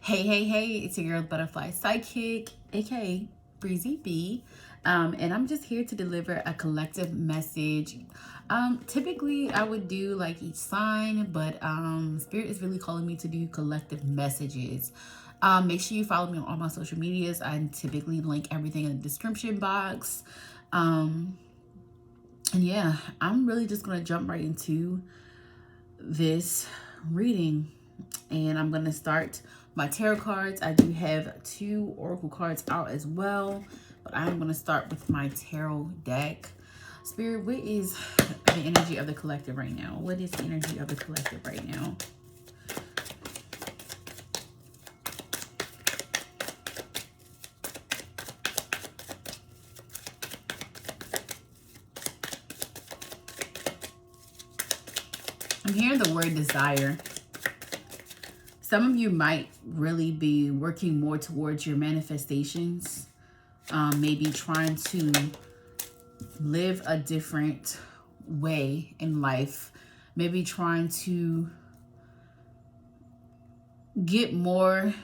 Hey, it's your girl Butterfly Psychic, aka Breezy B. And I'm just here to deliver a collective message. Typically I would do like each sign, but Spirit is really calling me to do collective messages. Make sure you follow me on all my social medias. I typically link everything in the description box. And yeah, I'm really just gonna jump right into this reading, and I'm gonna start my tarot cards. I do have 2 oracle cards out as well, but I'm gonna start with my tarot deck. Spirit, what is the energy of the collective right now? What is the energy of the collective right now? I'm hearing the word desire. Some of you might really be working more towards your manifestations. Maybe trying to live a different way in life. Maybe trying to get more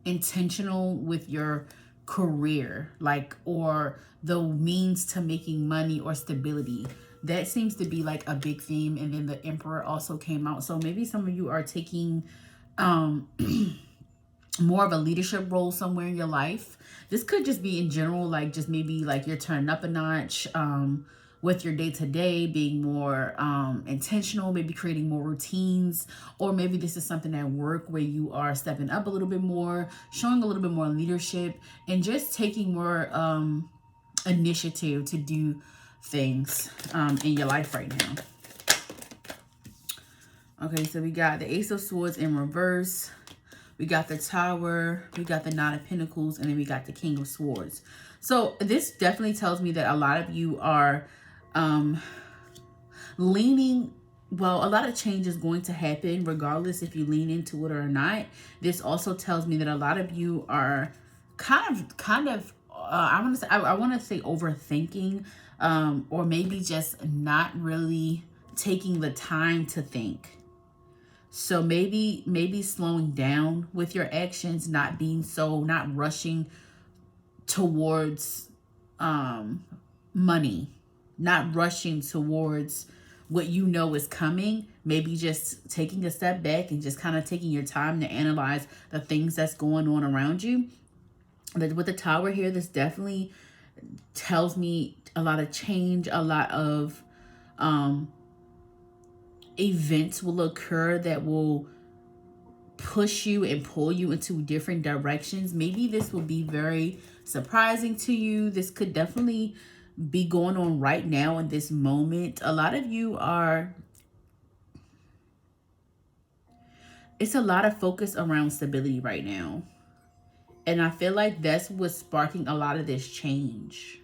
intentional with your career, like, or the means to making money or stability. That seems to be like a big theme. And then the Emperor also came out. So maybe some of you are taking more of a leadership role somewhere in your life. This could just be in general, like just maybe like you're turning up a notch with your day-to-day, being more intentional, maybe creating more routines, or maybe this is something at work where you are stepping up a little bit more, showing a little bit more leadership, and just taking more initiative to do things in your life right now. Okay, so we got the Ace of Swords in reverse. We got the Tower, we got the Nine of Pentacles, and then we got the King of Swords. So this definitely tells me that a lot of you are leaning, well, a lot of change is going to happen regardless if you lean into it or not. This also tells me that a lot of you are kind of I want to say overthinking, or maybe just not really taking the time to think. So maybe slowing down with your actions, not rushing towards money, not rushing towards what you know is coming. Maybe just taking a step back and just kind of taking your time to analyze the things that's going on around you. With the Tower here, this definitely tells me a lot of change, a lot of events will occur that will push you and pull you into different directions. Maybe this will be very surprising to you. This could definitely be going on right now in this moment. A lot of you are, it's a lot of focus around stability right now. And I feel like that's what's sparking a lot of this change.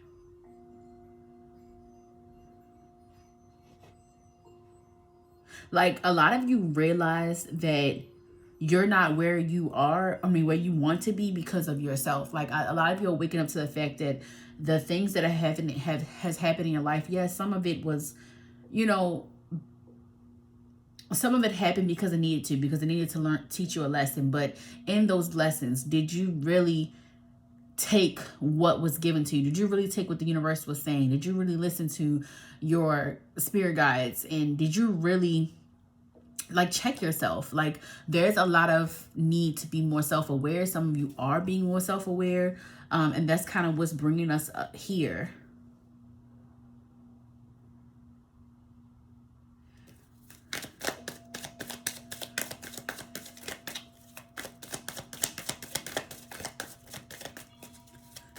Like, a lot of you realize that you're not where you are, where you want to be because of yourself. Like, a lot of you are waking up to the fact that the things that has happened in your life, yes, some of it was, some of it happened because it needed to teach you a lesson. But in those lessons, did you really take what was given to you? Did you really take what the universe was saying? Did you really listen to your spirit guides? And did you really, like, check yourself? Like, there's a lot of need to be more self-aware. Some of you are being more self-aware, and that's kind of what's bringing us here.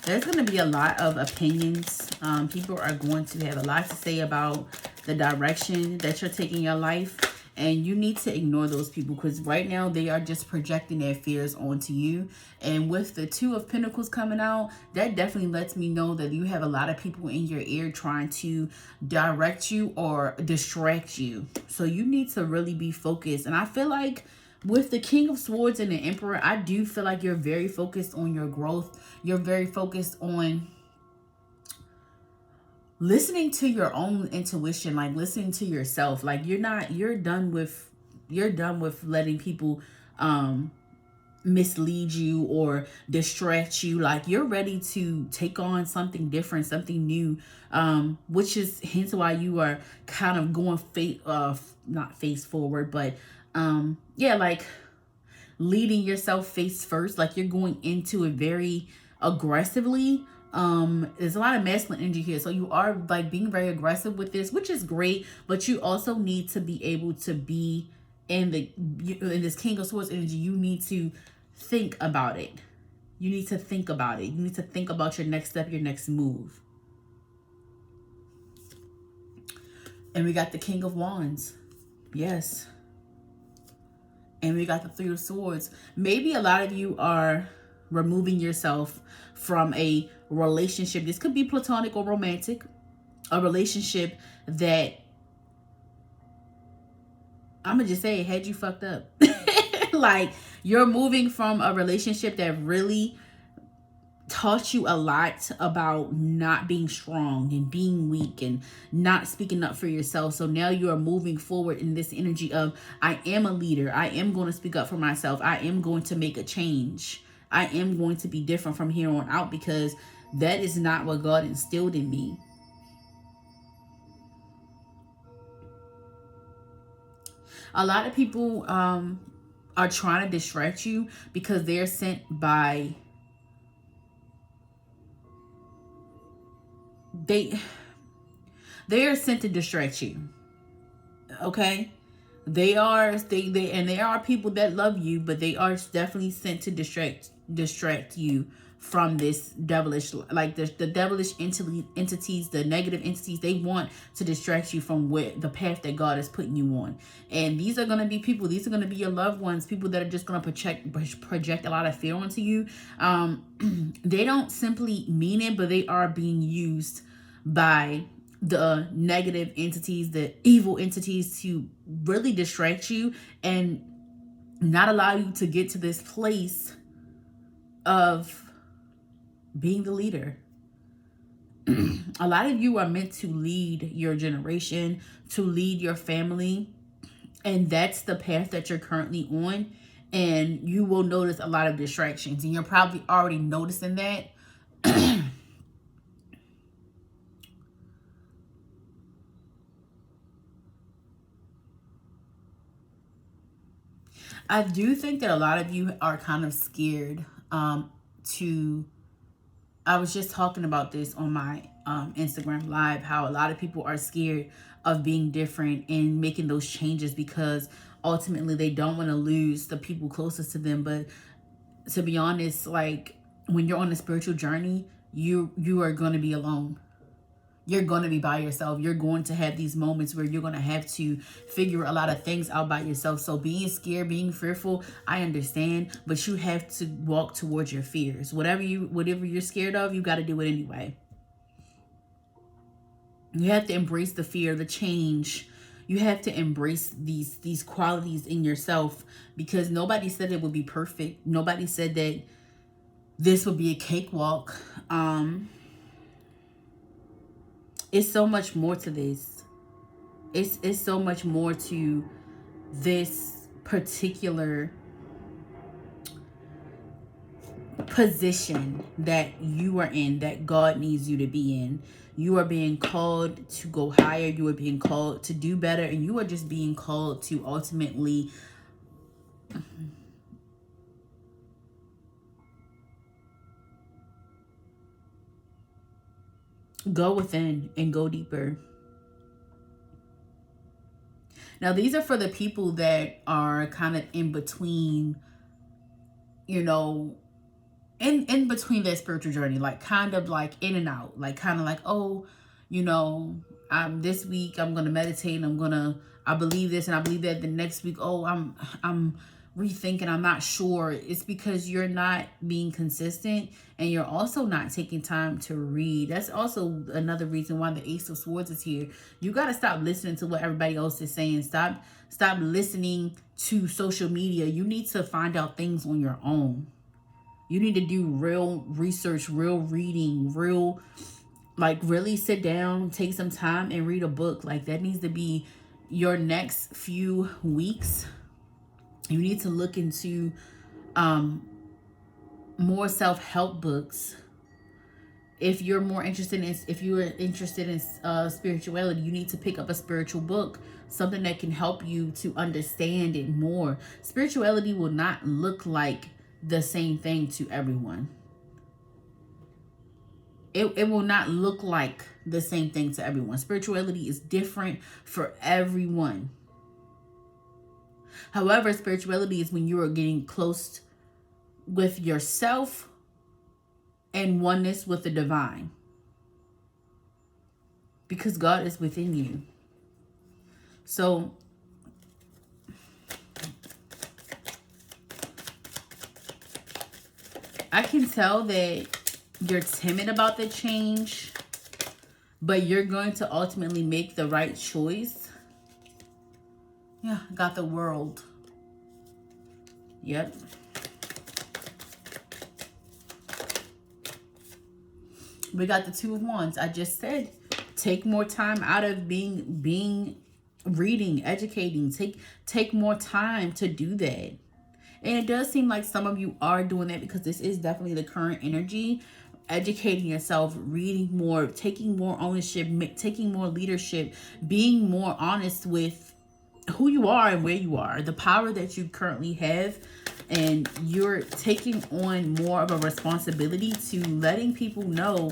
There's going to be a lot of opinions. People are going to have a lot to say about the direction that you're taking your life. And you need to ignore those people, because right now they are just projecting their fears onto you. And with the Two of Pentacles coming out, that definitely lets me know that you have a lot of people in your ear trying to direct you or distract you. So you need to really be focused. And I feel like with the King of Swords and the Emperor, I do feel like you're very focused on your growth. You're very focused on listening to your own intuition, like listening to yourself. Like, you're done with letting people mislead you or distract you. Like, you're ready to take on something different, something new, which is hence why you are kind of going not face forward, but yeah, like leading yourself face first. Like, you're going into it very aggressively. There's a lot of masculine energy here, so you are like being very aggressive with this, which is great, but you also need to be able to be in this King of Swords energy. You need to think about it. You need to think about it. You need to think about your next step, your next move. And we got the King of Wands. Yes. And we got the Three of Swords. Maybe a lot of you are removing yourself from a relationship. This could be platonic or romantic. A relationship that, I'm gonna just say, it had you fucked up. Like, you're moving from a relationship that really taught you a lot about not being strong and being weak and not speaking up for yourself. So now you are moving forward in this energy of, I am a leader. I am going to speak up for myself. I am going to make a change. I am going to be different from here on out, because that is not what God instilled in me. A lot of people are trying to distract you because they're sent by... They are sent to distract you. Okay? They are people that love you, but they are definitely sent to distract you from this devilish, like the devilish entities, the negative entities. They want to distract you from the path that God is putting you on. And these are going to be people, these are going to be your loved ones, people that are just going to project a lot of fear onto you. They don't simply mean it, but they are being used by the negative entities, the evil entities, to really distract you and not allow you to get to this place of being the leader. A lot of you are meant to lead your generation, to lead your family, and that's the path that you're currently on. And you will notice a lot of distractions, and you're probably already noticing that. I do think that a lot of you are kind of scared I was just talking about this on my Instagram live, how a lot of people are scared of being different and making those changes because ultimately they don't want to lose the people closest to them. But to be honest, like, when you're on a spiritual journey, you are going to be alone. You're going to be by yourself. You're going to have these moments where you're going to have to figure a lot of things out by yourself. So being scared, being fearful, I understand, but you have to walk towards your fears. Whatever you're scared of, you got to do it anyway. You have to embrace the fear, the change. You have to embrace these qualities in yourself, because nobody said it would be perfect. Nobody said that this would be a cakewalk. It's so much more to this. It's so much more to this particular position that you are in, that God needs you to be in. You are being called to go higher. You are being called to do better. And you are just being called to ultimately go within and go deeper. Now, these are for the people that are kind of in between, you know, in between their spiritual journey, like kind of like in and out, like kind of like, oh, you know, this week I'm gonna meditate and I believe this and I believe that. The next week, oh, I'm rethinking, I'm not sure. It's because you're not being consistent, and you're also not taking time to read. That's also another reason why the Ace of Swords is here. You got to stop listening to what everybody else is saying. Stop listening to social media. You need to find out things on your own. You need to do real research, real reading, really sit down, take some time and read a book. Like, that needs to be your next few weeks. You need to look into more self-help books. If you're interested in spirituality, you need to pick up a spiritual book, something that can help you to understand it more. Spirituality will not look like the same thing to everyone. It will not look like the same thing to everyone. Spirituality is different for everyone. However, spirituality is when you are getting close with yourself and oneness with the divine. Because God is within you. So I can tell that you're timid about the change, but you're going to ultimately make the right choice. Yeah, got the World. Yep. We got the Two of Wands. I just said, take more time out of being reading, educating. Take more time to do that. And it does seem like some of you are doing that, because this is definitely the current energy. Educating yourself, reading more, taking more ownership, taking more leadership, being more honest with who you are and where you are, the power that you currently have. And you're taking on more of a responsibility to letting people know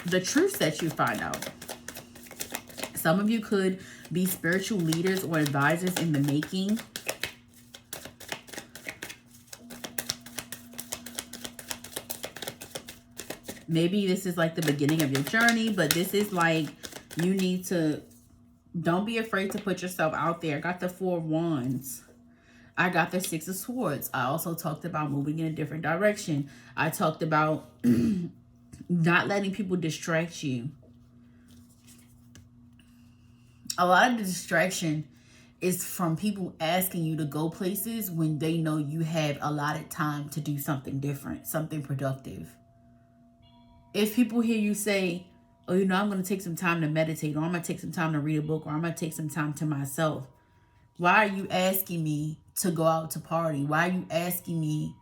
the truths that you find out. Some of you could be spiritual leaders or advisors in the making. Maybe this is like the beginning of your journey, but this is like you need to, don't be afraid to put yourself out there. I got the Four of Wands. I got the Six of Swords. I also talked about moving in a different direction. I talked about not letting people distract you. A lot of the distraction is from people asking you to go places when they know you have allotted time to do something different, something productive. If people hear you say, oh, you know, I'm going to take some time to meditate, or I'm going to take some time to read a book, or I'm going to take some time to myself. Why are you asking me to go out to party? Why are you asking me,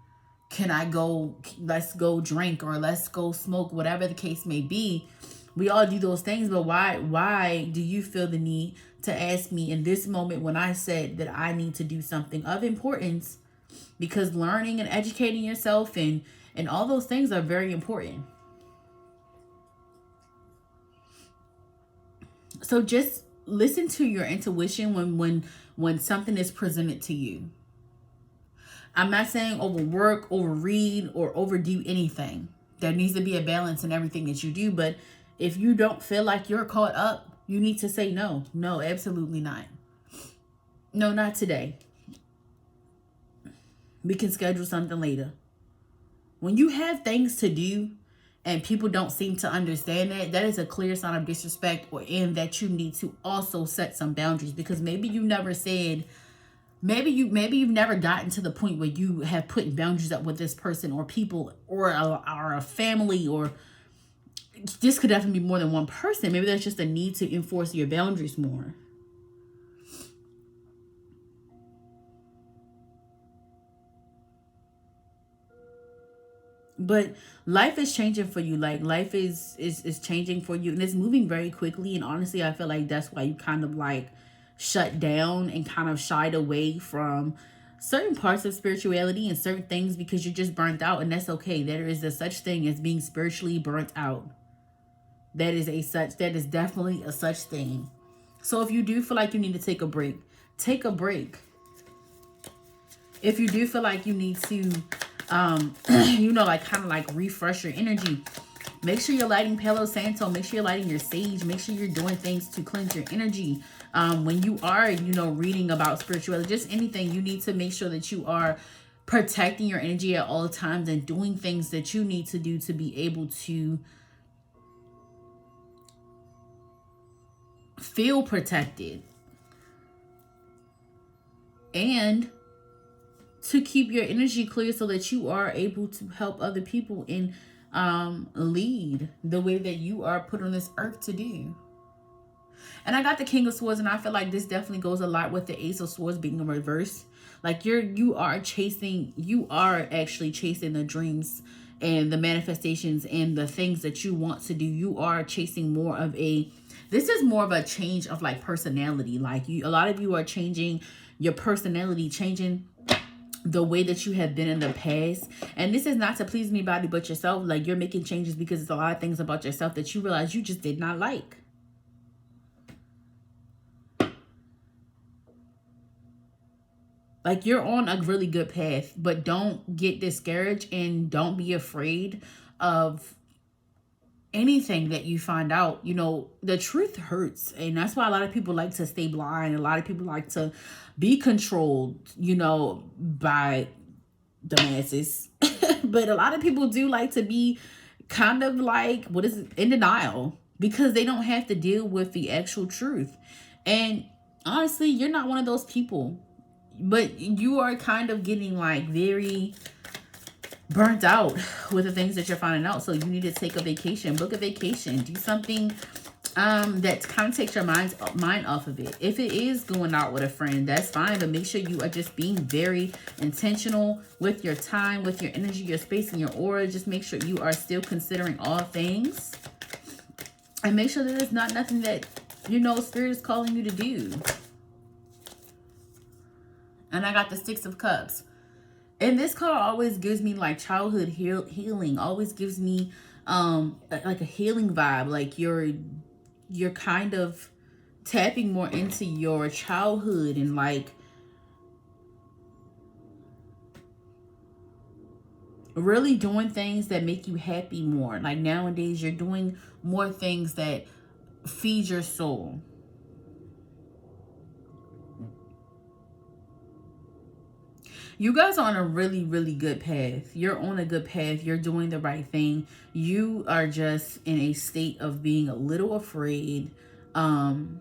can I go, let's go drink, or let's go smoke, whatever the case may be? We all do those things, but why do you feel the need to ask me in this moment when I said that I need to do something of importance? Because learning and educating yourself and all those things are very important. So just listen to your intuition when something is presented to you. I'm not saying overwork, overread, or overdo anything. There needs to be a balance in everything that you do. But if you don't feel like you're caught up, you need to say no. No, absolutely not. No, not today. We can schedule something later. When you have things to do and people don't seem to understand that is a clear sign of disrespect, or in that you need to also set some boundaries. Because maybe you never said, maybe you've never gotten to the point where you have put boundaries up with this person or people, or a family, or this could definitely be more than one person. Maybe there's just a need to enforce your boundaries more. But life is changing for you. Like, life is changing for you, and it's moving very quickly. And honestly, I feel like that's why you kind of like shut down and kind of shied away from certain parts of spirituality and certain things, because you're just burnt out. And that's okay. There is a such thing as being spiritually burnt out. That is definitely a such thing. So if you do feel like you need to take a break, take a break. If you do feel like you need to you know, like kind of like refresh your energy, make sure you're lighting Palo Santo, make sure you're lighting your sage, make sure you're doing things to cleanse your energy. When you are, you know, reading about spirituality, just anything, you need to make sure that you are protecting your energy at all times and doing things that you need to do to be able to feel protected and to keep your energy clear, so that you are able to help other people and lead the way that you are put on this earth to do. And I got the King of Swords, and I feel like this definitely goes a lot with the Ace of Swords being in reverse. Like you are actually chasing the dreams and the manifestations and the things that you want to do. You are chasing more of this is more of a change of like personality. Like a lot of you are changing your personality, changing the way that you have been in the past. And this is not to please anybody but yourself. Like you're making changes because it's a lot of things about yourself that you realize you just did not like. Like you're on a really good path, but don't get discouraged and don't be afraid of anything that you find out. You know, the truth hurts, and that's why a lot of people like to stay blind. A lot of people like to be controlled, you know, by the masses. But a lot of people do like to be kind of like, in denial, because they don't have to deal with the actual truth. And honestly, you're not one of those people, but you are kind of getting like very burnt out with the things that you're finding out. So you need to take a vacation, book a vacation, do something that kind of takes your mind off of it. If it is going out with a friend, that's fine, but make sure you are just being very intentional with your time, with your energy, your space, and your aura. Just make sure you are still considering all things, and make sure that it's not nothing that, you know, Spirit is calling you to do. And I got the Six of Cups. And this card always gives me like childhood healing. Always gives me like a healing vibe. Like you're kind of tapping more into your childhood and like really doing things that make you happy more. Like nowadays you're doing more things that feed your soul. You guys are on a really, really good path. You're on a good path. You're doing the right thing. You are just in a state of being a little afraid, and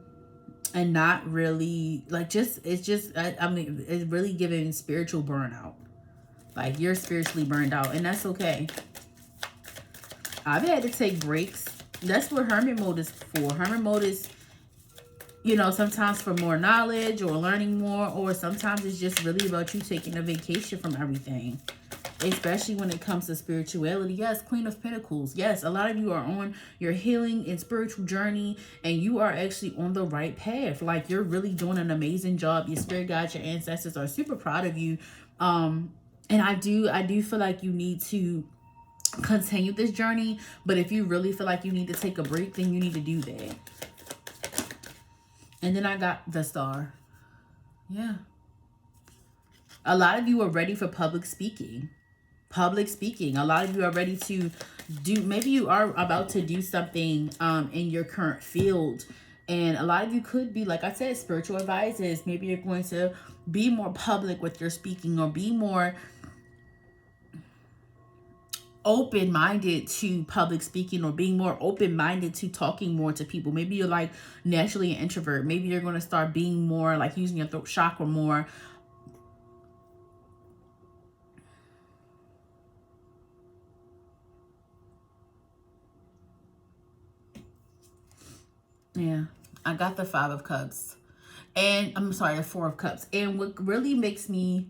not really like I mean, it's really giving spiritual burnout. Like you're spiritually burned out, and that's okay. I've had to take breaks. That's what hermit mode is for. Hermit mode is, you know, sometimes for more knowledge or learning more, or sometimes it's just really about you taking a vacation from everything, especially when it comes to spirituality. Yes, Queen of Pentacles. Yes, a lot of you are on your healing and spiritual journey, and you are actually on the right path. Like you're really doing an amazing job. Your spirit guides, your ancestors are super proud of you. And I do feel like you need to continue this journey, but if you really feel like you need to take a break, then you need to do that. And then I got the Star. Yeah. A lot of you are ready for public speaking. Public speaking. A lot of you are ready to do, maybe you are about to do something in your current field. And a lot of you could be, like I said, spiritual advisors. Maybe you're going to be more public with your speaking, or be more open-minded to public speaking, or being more open-minded to talking more to people. Maybe you're like naturally an introvert. Maybe you're going to start being more like using your throat chakra more. Yeah, I got the Five of Cups, and I'm sorry, the Four of Cups. And what really makes me,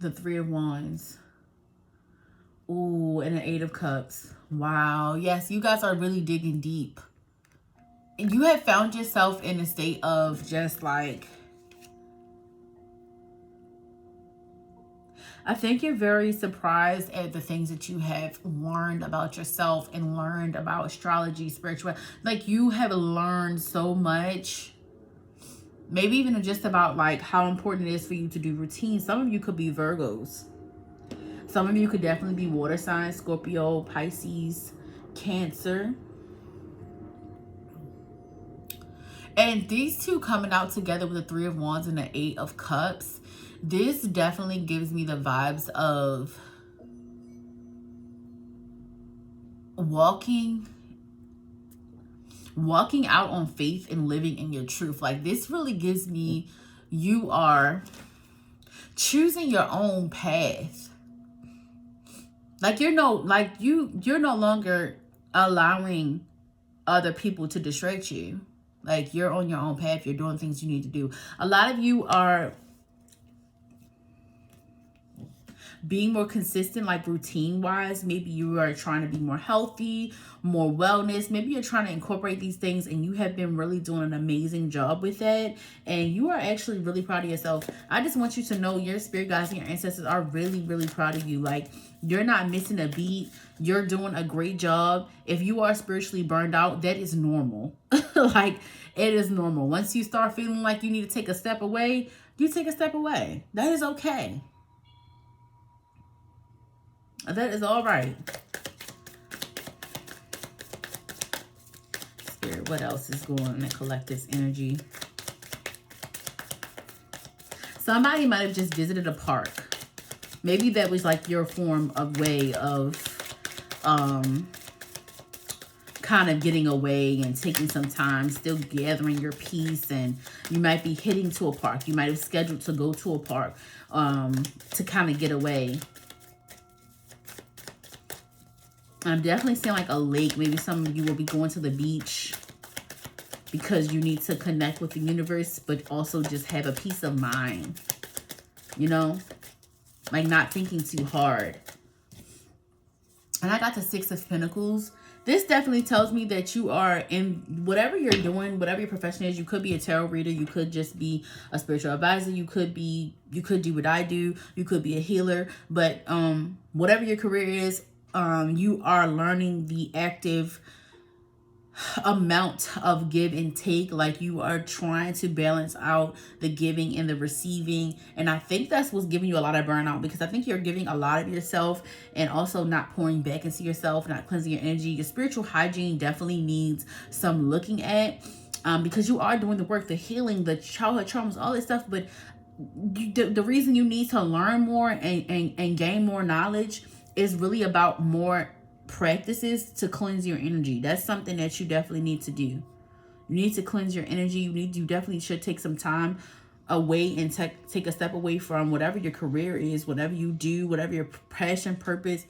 the Three of Wands. Ooh, and the Eight of Cups. Wow. Yes, you guys are really digging deep. And you have found yourself in a state of just like, I think you're very surprised at the things that you have learned about yourself and learned about astrology, spiritual. Like you have learned so much. Maybe even just about like how important it is for you to do routines. Some of you could be Virgos. Some of you could definitely be water signs, Scorpio, Pisces, Cancer. And these two coming out together with the Three of Wands and the Eight of Cups, this definitely gives me the vibes of walking out on faith and living in your truth. Like this really gives me, you are choosing your own path. Like you're no longer allowing other people to distract you. Like, you're on your own path. You're doing things you need to do. A lot of you are being more consistent, like routine wise. Maybe you are trying to be more healthy, more wellness. Maybe you're trying to incorporate these things and you have been really doing an amazing job with that. And you are actually really proud of yourself. I just want you to know your spirit guides and your ancestors are really, really proud of you. Like, you're not missing a beat. You're doing a great job. If you are spiritually burned out, that is normal. Like, it is normal. Once you start feeling like you need to take a step away, you take a step away. That is okay. That is all right. Spirit, what else is going on in the collective's energy? Somebody might have just visited a park. Maybe that was like your form of way of kind of getting away and taking some time, still gathering your peace. And you might be heading to a park. You might have scheduled to go to a park to kind of get away. I'm definitely seeing like a lake. Maybe some of you will be going to the beach because you need to connect with the universe, but also just have a peace of mind, you know, like not thinking too hard. And I got the 6 of Pentacles. This definitely tells me that you are in whatever you're doing, whatever your profession is. You could be a tarot reader. You could just be a spiritual advisor. You could do what I do. You could be a healer. But whatever your career is, you are learning the active amount of give and take. Like, you are trying to balance out the giving and the receiving. And I think that's what's giving you a lot of burnout, because I think you're giving a lot of yourself and also not pouring back into yourself, not cleansing your energy. Your spiritual hygiene definitely needs some looking at, because you are doing the work, the healing, the childhood traumas, all this stuff. But the reason you need to learn more and gain more knowledge is really about more practices to cleanse your energy. That's something that you definitely need to do. You need to cleanse your energy. You definitely should take some time away and take a step away from whatever your career is, whatever you do, whatever your passion, purpose,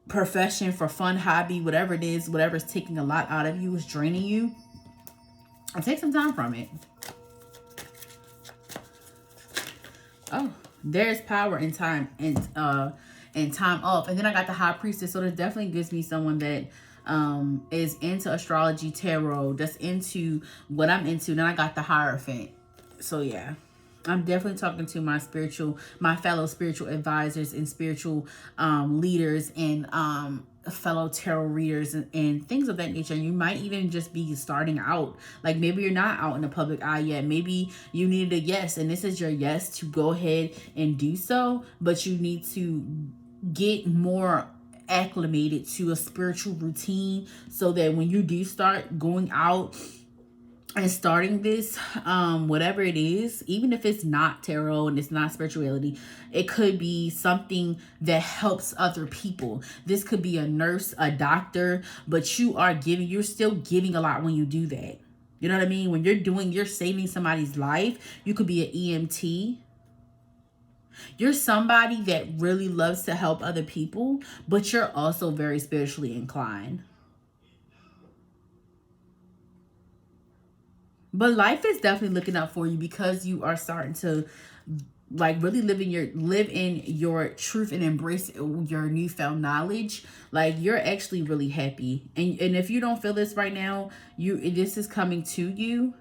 profession, for fun, hobby, whatever it is, whatever is taking a lot out of you, is draining you, and take some time from it. Oh, there's power in time and time off. And then I got the High Priestess. So this definitely gives me someone that is into astrology, tarot, that's into what I'm into. Then I got the Hierophant. So yeah, I'm definitely talking to my fellow spiritual advisors and spiritual leaders and fellow tarot readers and things of that nature. You might even just be starting out. Like, maybe you're not out in the public eye yet. Maybe you needed a yes, and this is your yes to go ahead and do so, but you need to get more acclimated to a spiritual routine so that when you do start going out and starting this, whatever it is, even if it's not tarot and it's not spirituality, it could be something that helps other people. This could be a nurse, a doctor, but you're still giving a lot when you do that. You know what I mean? When you're saving somebody's life. You could be an EMT. You're somebody that really loves to help other people, but you're also very spiritually inclined. But life is definitely looking up for you, because you are starting to like really live in your truth and embrace your newfound knowledge. Like, you're actually really happy. And if you don't feel this right now, this is coming to you.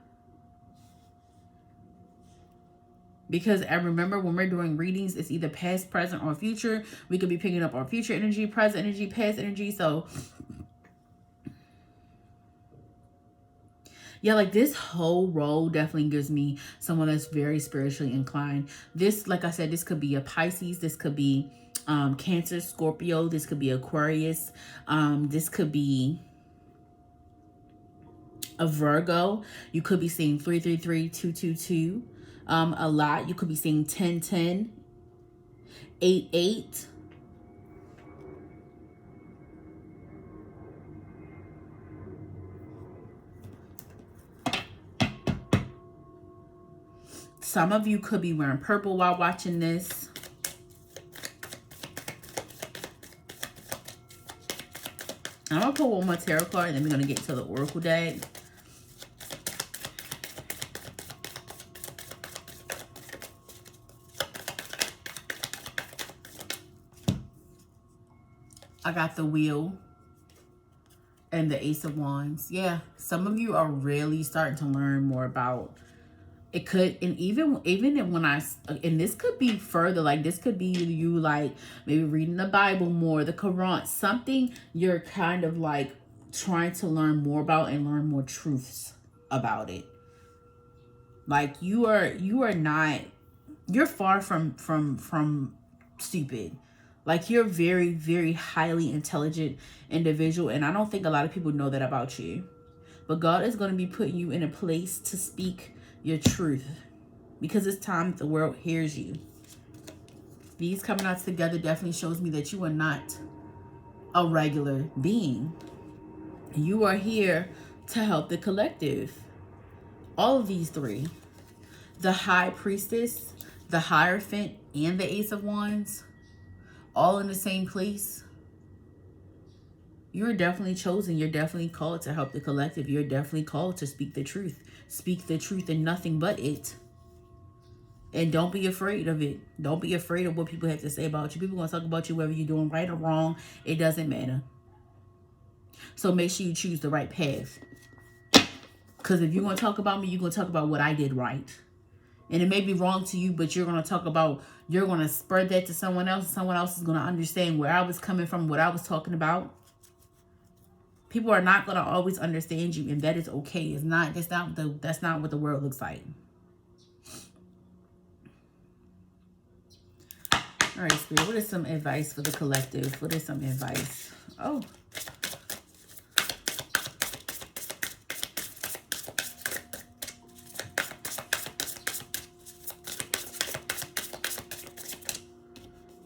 Because I remember when we're doing readings, it's either past, present, or future. We could be picking up our future energy, present energy, past energy. So yeah, like, this whole role definitely gives me someone that's very spiritually inclined. This, like I said, this could be a Pisces. This could be Cancer, Scorpio. This could be Aquarius. This could be a Virgo. You could be seeing 333, 222 a lot. You could be seeing 1010, 88. Some of you could be wearing purple while watching this. I'm going to pull one more tarot card, and then we're going to get to the Oracle deck. I got the Wheel and the Ace of Wands. Yeah, some of you are really starting to learn more about it. Could, and even when and this could be further, like this could be you like maybe reading the Bible more, the Quran, something you're kind of like trying to learn more about and learn more truths about it. Like you're far from stupid. Like you're very, very highly intelligent individual, and I don't think a lot of people know that about you. But God is going to be putting you in a place to speak your truth, because it's time the world hears you. These coming out together definitely shows me that you are not a regular being. You are here to help the collective. All of these three, the High Priestess, the Hierophant, and the Ace of Wands, all in the same place. You're definitely chosen. You're definitely called to help the collective. You're definitely called to speak the truth. Speak the truth and nothing but it. And don't be afraid of it. Don't be afraid of what people have to say about you. People are going to talk about you whether you're doing right or wrong. It doesn't matter. So make sure you choose the right path. Because if you're going to talk about me, you're going to talk about what I did right. And it may be wrong to you, but you're going to talk about, you're going to spread that to someone else. Someone else is going to understand where I was coming from, what I was talking about. People are not going to always understand you, and that is okay. That's not what the world looks like. All right, Spirit, what is some advice for the collective? What is some advice? Oh.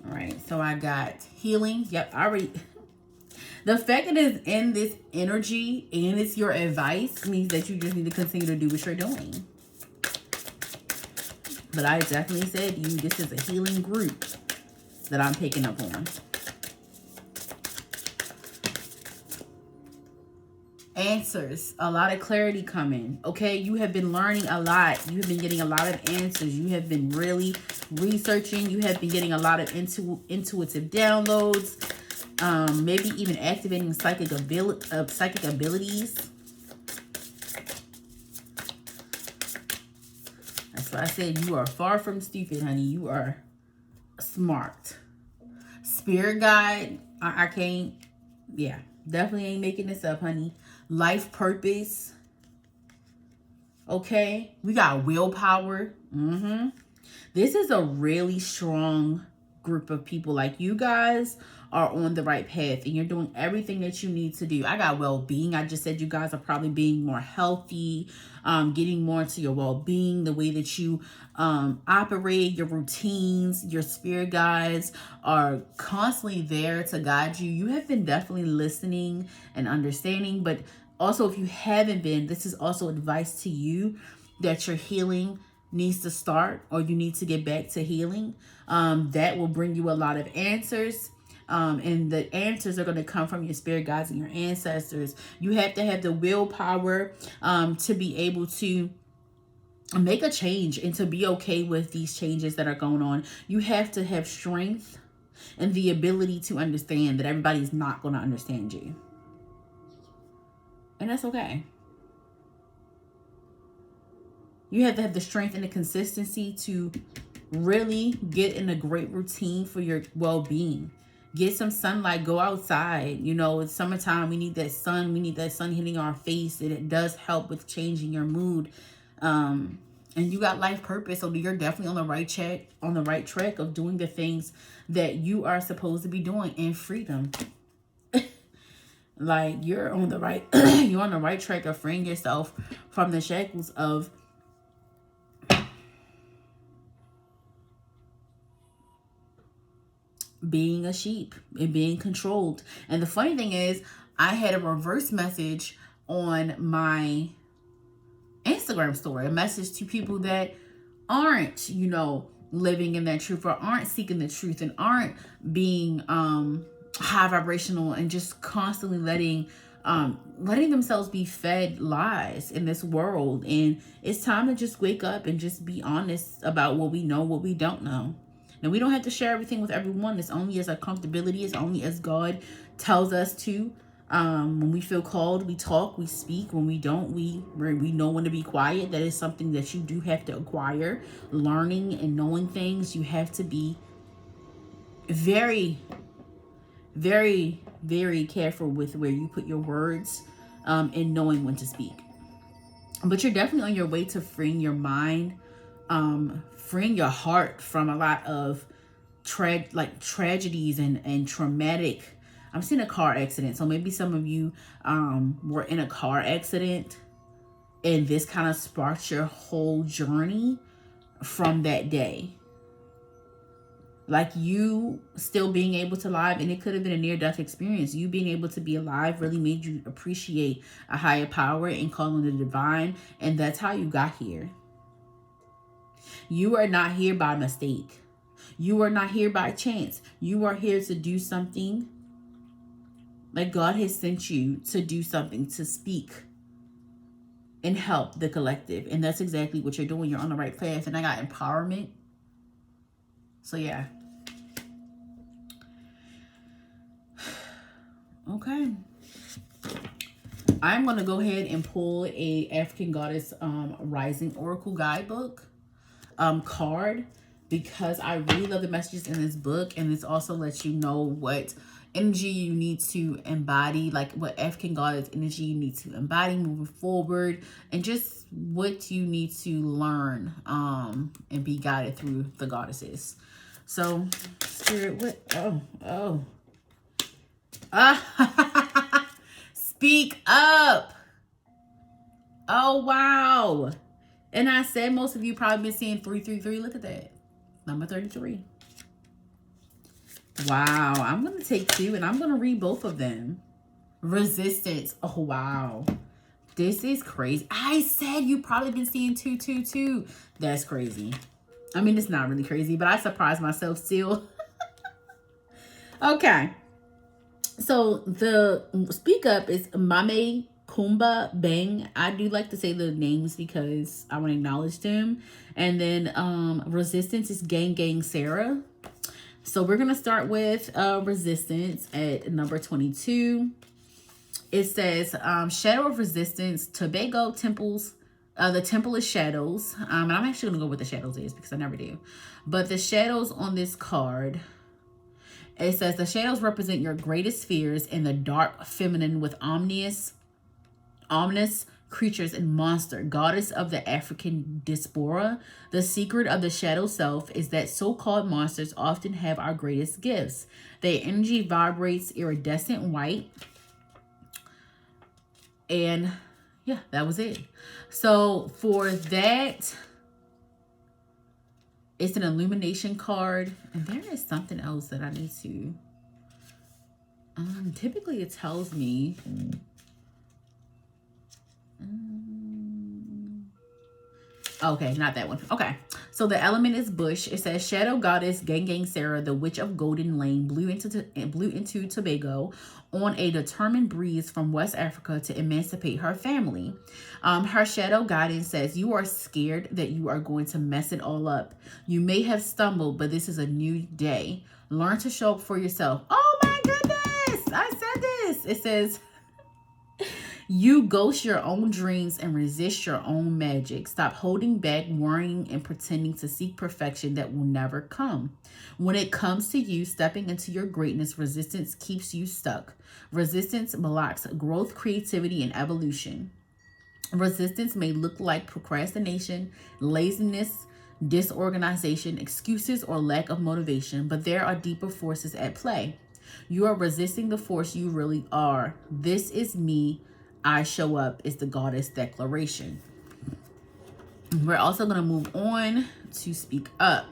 All right, so I got healing. Yep, I already... The fact that it's in this energy and it's your advice means that you just need to continue to do what you're doing. But I definitely said to you, this is a healing group that I'm picking up on. Answers. A lot of clarity coming. Okay, you have been learning a lot. You have been getting a lot of answers. You have been really researching. You have been getting a lot of intuitive downloads. Maybe even activating psychic abilities. That's why I said you are far from stupid, honey. You are smart. Spirit guide. I can't. Yeah, definitely ain't making this up, honey. Life purpose. Okay, we got willpower. This is a really strong group of people. Like, you guys are on the right path and you're doing everything that you need to do. I got well-being. I just said you guys are probably being more healthy, getting more into your well-being, the way that you operate, your routines. Your spirit guides are constantly there to guide you. You have been definitely listening and understanding, but also if you haven't been, this is also advice to you that your healing needs to start, or you need to get back to healing. That will bring you a lot of answers. And the answers are going to come from your spirit guides and your ancestors. You have to have the willpower to be able to make a change and to be okay with these changes that are going on. You have to have strength and the ability to understand that everybody's not going to understand you. And that's okay. You have to have the strength and the consistency to really get in a great routine for your well-being. Get some sunlight, go outside. You know, it's summertime. We need that sun. We need that sun hitting our face. And it does help with changing your mood. And you got life purpose. So you're definitely on the right track of doing the things that you are supposed to be doing in freedom. Like, you're on the right track of freeing yourself from the shackles of being a sheep and being controlled. And the funny thing is, I had a reverse message on my Instagram story, a message to people that aren't, you know, living in that truth, or aren't seeking the truth, and aren't being high vibrational, and just constantly letting themselves be fed lies in this world. And it's time to just wake up and just be honest about what we know, what we don't know. And we don't have to share everything with everyone. It's only as our comfortability. It's only as God tells us to. When we feel called, we talk, we speak. When we don't, we know when to be quiet. That is something that you do have to acquire. Learning and knowing things, you have to be very, very, very careful with where you put your words, and knowing when to speak. But you're definitely on your way to freeing your mind, freeing your heart from a lot of tragedies and traumatic. I'm seeing a car accident. So maybe some of you were in a car accident, and this kind of sparked your whole journey from that day. Like you still being able to live, and it could have been a near-death experience. You being able to be alive really made you appreciate a higher power and call on the divine, and that's how you got here. You are not here by mistake. You are not here by chance. You are here to do something. Like God has sent you to do something, to speak and help the collective. And that's exactly what you're doing. You're on the right path. And I got empowerment. So yeah. Okay. I'm going to go ahead and pull a African Goddess Rising Oracle Guidebook card, because I really love the messages in this book, and this also lets you know what energy you need to embody, like what African Goddess energy you need to embody moving forward, and just what you need to learn and be guided through the goddesses. So Spirit, what? Speak up. Oh wow. And I said most of you probably been seeing 333. Look at that. Number 33. Wow. I'm going to take 2 and I'm going to read both of them. Resistance. Oh, wow. This is crazy. I said you probably been seeing 222. That's crazy. I mean, it's not really crazy, but I surprised myself still. Okay. So the speak up is Mame Kumba Bang. I do like to say the names because I want to acknowledge them. And then resistance is Gang Sarah. So we're going to start with resistance at number 22. It says shadow of resistance, Tobago temples. The temple is shadows. And I'm actually going to go with the shadows is because I never do. But the shadows on this card, it says the shadows represent your greatest fears in the dark feminine with ominous creatures and monster, goddess of the African diaspora. The secret of the shadow self is that so-called monsters often have our greatest gifts. Their energy vibrates iridescent white. And yeah, that was it. So for that, it's an illumination card. And there is something else that I need to... typically it tells me... Okay, not that one. Okay, so the element is bush. It says shadow goddess Gang Sarah, the witch of Golden Lane, blew into Tobago on a determined breeze from West Africa to emancipate her family. Her shadow guidance says you are scared that you are going to mess it all up. You may have stumbled, but this is a new day. Learn to show up for yourself. Oh my goodness, I said this. It says you ghost your own dreams and resist your own magic. Stop holding back, worrying, and pretending to seek perfection that will never come. When it comes to you stepping into your greatness, resistance keeps you stuck. Resistance blocks growth, creativity, and evolution. Resistance may look like procrastination, laziness, disorganization, excuses, or lack of motivation, but there are deeper forces at play. You are resisting the force you really are. This is me. I show up is the goddess declaration. We're also going to move on to speak up.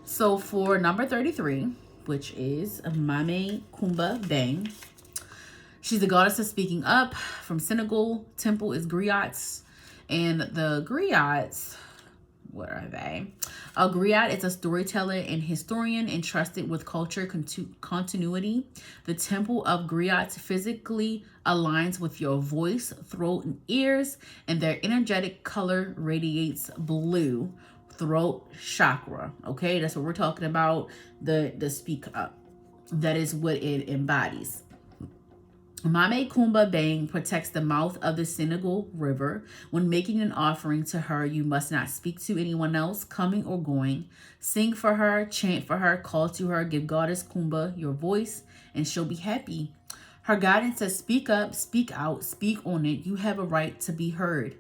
So for number 33, which is Mame Kumba Bang, she's the goddess of speaking up from Senegal. Temple is griots. And the griots, what are they? A griot is a storyteller and historian entrusted with culture continuity. The temple of griots physically aligns with your voice, throat, and ears, and their energetic color radiates blue. throat chakra. Okay, that's what we're talking about. The speak up. That is what it embodies. Mame Kumba Bang protects the mouth of the Senegal River. When making an offering to her, you must not speak to anyone else, coming or going. Sing for her, chant for her, call to her, give Goddess Kumba your voice, and she'll be happy. Her guidance says, speak up, speak out, speak on it. You have a right to be heard.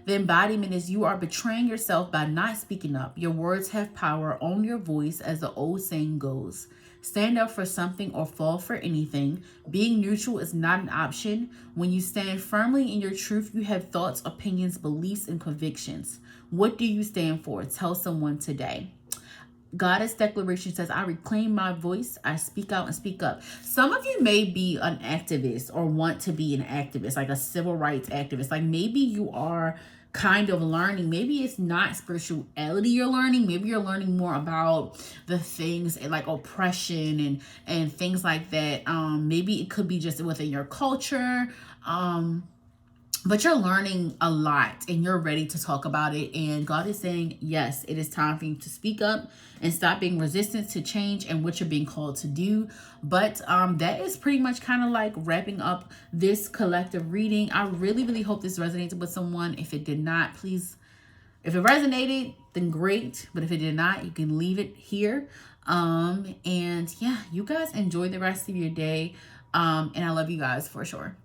The embodiment is you are betraying yourself by not speaking up. Your words have power. Own your voice, as the old saying goes. Stand up for something or fall for anything. Being neutral is not an option. When you stand firmly in your truth, you have thoughts, opinions, beliefs, and convictions. What do you stand for? Tell someone today. Goddess declaration says, I reclaim my voice. I speak out and speak up. Some of you may be an activist or want to be an activist, like a civil rights activist. Like maybe you are kind of learning. Maybe it's not spirituality you're learning. Maybe you're learning more about the things like oppression and things like that. Maybe it could be just within your culture. But you're learning a lot and you're ready to talk about it. And God is saying, yes, it is time for you to speak up and stop being resistant to change and what you're being called to do. But that is pretty much kind of like wrapping up this collective reading. I really, really hope this resonated with someone. If it did not, please, if it resonated, then great. But if it did not, you can leave it here. And yeah, you guys enjoy the rest of your day. And I love you guys for sure.